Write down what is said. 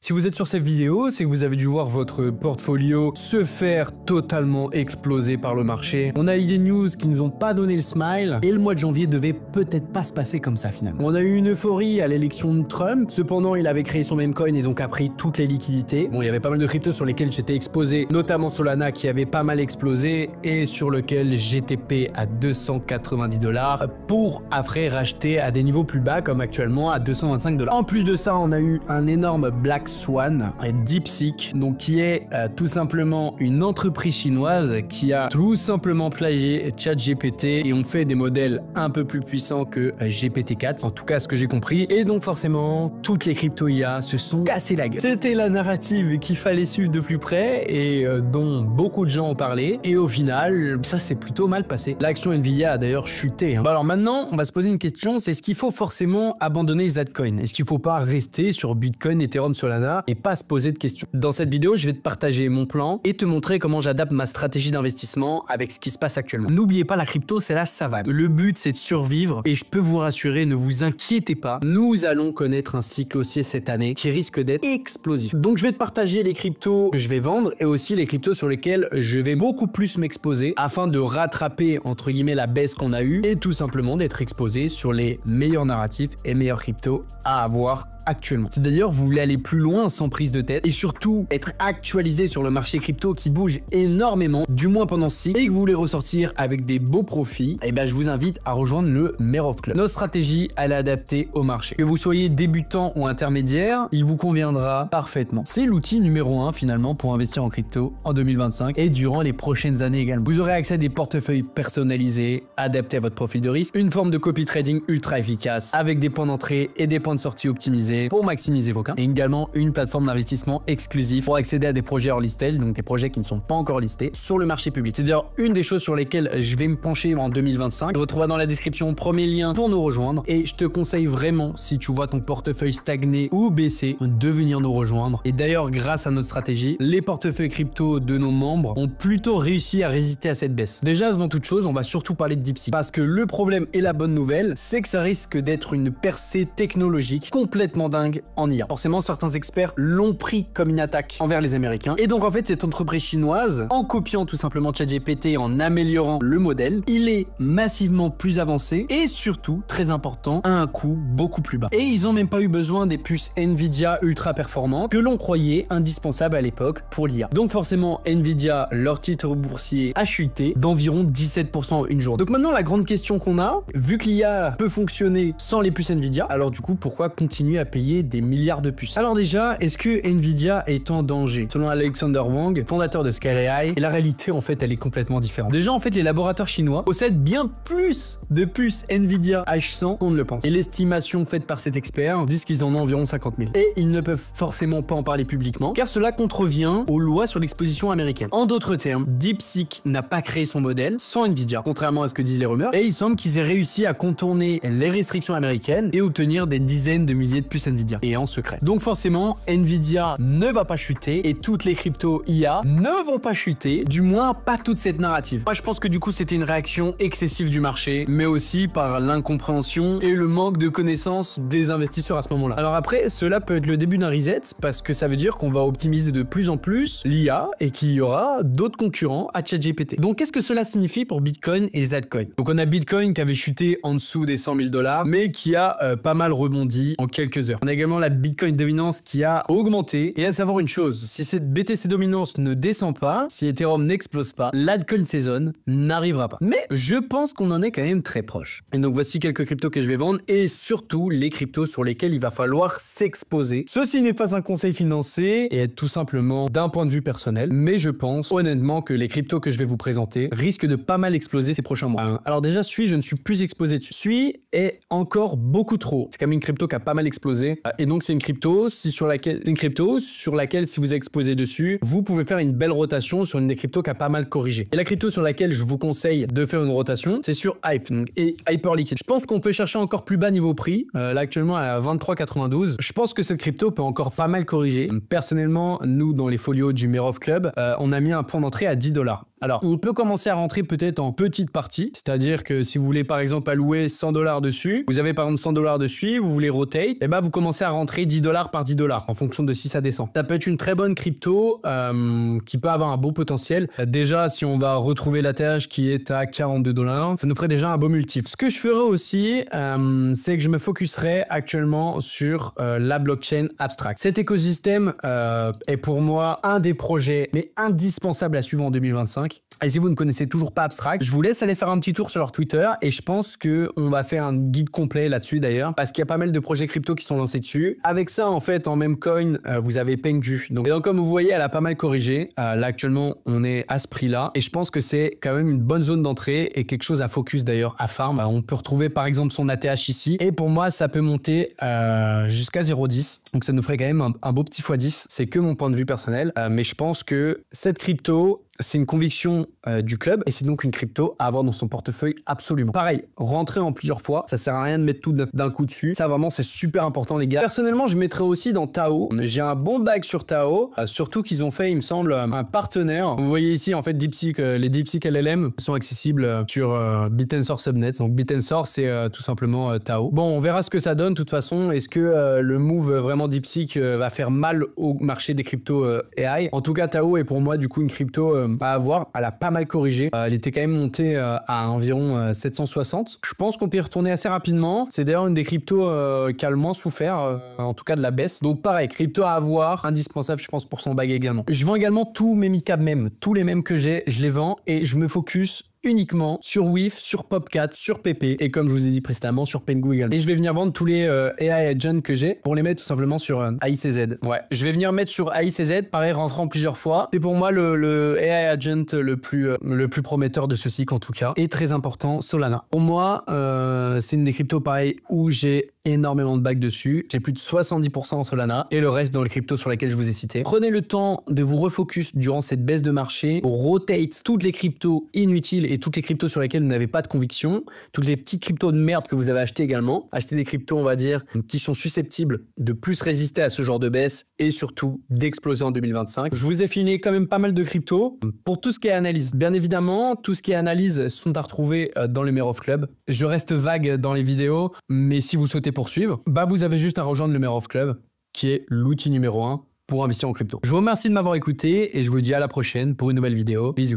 Si vous êtes sur cette vidéo, c'est que vous avez dû voir votre portfolio se faire totalement exploser par le marché. On a eu des news qui nous ont pas donné le smile et le mois de janvier devait peut-être pas se passer comme ça finalement. On a eu une euphorie à l'élection de Trump. Cependant, il avait créé son meme coin et donc a pris toutes les liquidités. Bon, il y avait pas mal de cryptos sur lesquels j'étais exposé, notamment Solana qui avait pas mal explosé et sur lequel GTP à 290 $ pour après racheter à des niveaux plus bas comme actuellement à 225 $. En plus de ça, on a eu un énorme Black Swan, DeepSeek, donc qui est tout simplement une entreprise chinoise qui a tout simplement plagié ChatGPT et ont fait des modèles un peu plus puissants que GPT-4, en tout cas ce que j'ai compris. Et donc forcément, toutes les crypto IA se sont cassées la gueule. C'était la narrative qu'il fallait suivre de plus près et dont beaucoup de gens ont parlé. Et au final, ça s'est plutôt mal passé. L'action Nvidia a d'ailleurs chuté. Bon, alors maintenant, on va se poser une question, c'est est-ce qu'il faut forcément abandonner les altcoins? Est-ce qu'il faut pas rester sur Bitcoin, Ethereum, Solana et pas se poser de questions? Dans cette vidéo, je vais te partager mon plan et te montrer comment j'adapte ma stratégie d'investissement avec ce qui se passe actuellement. N'oubliez pas, la crypto, c'est la savane. Le but, c'est de survivre et je peux vous rassurer, ne vous inquiétez pas, nous allons connaître un cycle haussier cette année qui risque d'être explosif. Donc, je vais te partager les cryptos que je vais vendre et aussi les cryptos sur lesquels je vais beaucoup plus m'exposer afin de rattraper, entre guillemets, la baisse qu'on a eue et tout simplement d'être exposé sur les meilleurs narratifs et meilleurs cryptos à avoir actuellement. Si d'ailleurs vous voulez aller plus loin sans prise de tête et surtout être actualisé sur le marché crypto qui bouge énormément, du moins pendant ce cycle, et que vous voulez ressortir avec des beaux profits, et ben je vous invite à rejoindre le Merov Club. Notre stratégie, elle est adaptée au marché. Que vous soyez débutant ou intermédiaire, il vous conviendra parfaitement. C'est l'outil numéro 1 finalement pour investir en crypto en 2025 et durant les prochaines années également. Vous aurez accès à des portefeuilles personnalisés, adaptés à votre profil de risque, une forme de copy trading ultra efficace avec des points d'entrée et des points de sortie optimisés pour maximiser vos gains, et également une plateforme d'investissement exclusive pour accéder à des projets early stage, donc des projets qui ne sont pas encore listés sur le marché public. C'est d'ailleurs une des choses sur lesquelles je vais me pencher en 2025. Tu retrouveras dans la description premier lien pour nous rejoindre et je te conseille vraiment, si tu vois ton portefeuille stagner ou baisser, de venir nous rejoindre. Et d'ailleurs, grâce à notre stratégie, les portefeuilles crypto de nos membres ont plutôt réussi à résister à cette baisse. Déjà, avant toute chose, on va surtout parler de DeepSeek parce que le problème et la bonne nouvelle, c'est que ça risque d'être une percée technologique complètement dingue en IA. Forcément, certains experts l'ont pris comme une attaque envers les Américains. Et donc, en fait, cette entreprise chinoise, en copiant tout simplement ChatGPT, en améliorant le modèle, il est massivement plus avancé et surtout, très important, à un coût beaucoup plus bas. Et ils n'ont même pas eu besoin des puces Nvidia ultra performantes que l'on croyait indispensables à l'époque pour l'IA. Donc, forcément, Nvidia, leur titre boursier a chuté d'environ 17% en une journée. Donc maintenant, la grande question qu'on a, vu que l'IA peut fonctionner sans les puces Nvidia, alors du coup, pourquoi continuer à payer des milliards de puces? Alors déjà, est-ce que Nvidia est en danger? Selon Alexander Wang, fondateur de Scale AI, et la réalité en fait elle est complètement différente. Déjà en fait les laboratoires chinois possèdent bien plus de puces Nvidia H100 qu'on ne le pense. Et l'estimation faite par cet expert dit qu'ils en ont environ 50 000. Et ils ne peuvent forcément pas en parler publiquement car cela contrevient aux lois sur l'exposition américaine. En d'autres termes, DeepSeek n'a pas créé son modèle sans Nvidia, contrairement à ce que disent les rumeurs, et il semble qu'ils aient réussi à contourner les restrictions américaines et obtenir des dizaines de milliers de puces Nvidia et en secret. Donc forcément, Nvidia ne va pas chuter et toutes les cryptos IA ne vont pas chuter, du moins pas toute cette narrative. Moi, je pense que du coup, c'était une réaction excessive du marché, mais aussi par l'incompréhension et le manque de connaissances des investisseurs à ce moment-là. Alors après, cela peut être le début d'un reset parce que ça veut dire qu'on va optimiser de plus en plus l'IA et qu'il y aura d'autres concurrents à ChatGPT. Donc qu'est-ce que cela signifie pour Bitcoin et les altcoins? Donc on a Bitcoin qui avait chuté en dessous des 100 000 $, mais qui a pas mal rebondi en quelques heures. On a également la Bitcoin dominance qui a augmenté. Et à savoir une chose, si cette BTC dominance ne descend pas, si Ethereum n'explose pas, l'altcoin season n'arrivera pas. Mais je pense qu'on en est quand même très proche. Et donc voici quelques cryptos que je vais vendre et surtout les cryptos sur lesquels il va falloir s'exposer. Ceci n'est pas un conseil financier et est tout simplement d'un point de vue personnel, mais je pense honnêtement que les cryptos que je vais vous présenter risquent de pas mal exploser ces prochains mois. Alors déjà, je ne suis plus exposé dessus. Sui est encore beaucoup trop. C'est quand même une crypto qui a pas mal explosé et donc c'est une crypto sur laquelle si vous exposez dessus, vous pouvez faire une belle rotation sur une des cryptos qui a pas mal corrigé. Et la crypto sur laquelle je vous conseille de faire une rotation, c'est sur Hive et Hyperliquid. Je pense qu'on peut chercher encore plus bas niveau prix. Là actuellement à 23,92. Je pense que cette crypto peut encore pas mal corriger. Personnellement, nous dans les folios du Merov Club, on a mis un point d'entrée à 10 $. Alors, on peut commencer à rentrer peut-être en petite partie, c'est-à-dire que si vous voulez par exemple allouer 100 $ dessus, vous avez par exemple 100 $ dessus, vous voulez rotate, et bah vous commencez à rentrer 10 $ par 10 $ en fonction de si ça descend. Ça peut être une très bonne crypto qui peut avoir un beau potentiel. Déjà, si on va retrouver l'ATH qui est à 42 $, ça nous ferait déjà un beau multiple. Ce que je ferai aussi, c'est que je me focuserai actuellement sur la blockchain Abstract. Cet écosystème est pour moi un des projets mais indispensables à suivre en 2025. Et si vous ne connaissez toujours pas Abstract, je vous laisse aller faire un petit tour sur leur Twitter et je pense qu'on va faire un guide complet là-dessus d'ailleurs parce qu'il y a pas mal de projets crypto qui sont lancés dessus. Avec ça, en fait, en même coin, vous avez Pengu. Donc comme vous voyez, elle a pas mal corrigé. Là, actuellement, on est à ce prix-là et je pense que c'est quand même une bonne zone d'entrée et quelque chose à focus d'ailleurs à farm. On peut retrouver par exemple son ATH ici et pour moi, ça peut monter jusqu'à 0,10. Donc ça nous ferait quand même un beau petit x10. C'est que mon point de vue personnel, mais je pense que cette crypto, c'est une conviction du club et c'est donc une crypto à avoir dans son portefeuille absolument. Pareil, rentrer en plusieurs fois, ça sert à rien de mettre tout d'un coup dessus. Ça vraiment, c'est super important les gars. Personnellement, je mettrais aussi dans Tao. J'ai un bon bac sur Tao, surtout qu'ils ont fait, il me semble, un partenaire. Vous voyez ici, en fait, DeepSeek, les DeepSeek LLM sont accessibles sur Bit&Source Subnet. Donc Bit&Source, c'est tout simplement Tao. Bon, on verra ce que ça donne. De toute façon, est-ce que le move vraiment DeepSeek va faire mal au marché des cryptos AI? En tout cas, Tao est pour moi du coup une crypto à avoir. Elle a pas mal corrigé. Elle était quand même montée à environ 760. Je pense qu'on peut y retourner assez rapidement. C'est d'ailleurs une des cryptos qui a le moins souffert, en tout cas de la baisse. Donc pareil, crypto à avoir, indispensable je pense pour son bag également. Je vends également tous mes mid-cap mèmes. Tous les mèmes que j'ai, je les vends et je me focus uniquement sur WIF, sur Popcat, sur PP et comme je vous ai dit précédemment sur Pengu également. Et je vais venir vendre tous les AI agents que j'ai pour les mettre tout simplement sur AICZ. Ouais, je vais venir mettre sur AICZ, pareil rentrant plusieurs fois. C'est pour moi le AI agent le plus prometteur de ce cycle en tout cas. Et très important, Solana. Pour moi, c'est une des cryptos pareil où j'ai énormément de bacs dessus. J'ai plus de 70% en Solana et le reste dans les cryptos sur lesquels je vous ai cité. Prenez le temps de vous refocus durant cette baisse de marché pour rotate toutes les cryptos inutiles et toutes les cryptos sur lesquelles vous n'avez pas de conviction, toutes les petites cryptos de merde que vous avez achetées également. Achetez des cryptos, on va dire, qui sont susceptibles de plus résister à ce genre de baisse et surtout d'exploser en 2025. Je vous ai filmé quand même pas mal de cryptos pour tout ce qui est analyse. Bien évidemment, tout ce qui est analyse sont à retrouver dans le Merov Club. Je reste vague dans les vidéos, mais si vous souhaitez poursuivre, bah vous avez juste à rejoindre le Merov Club, qui est l'outil numéro 1 pour investir en crypto. Je vous remercie de m'avoir écouté et je vous dis à la prochaine pour une nouvelle vidéo. Bisous.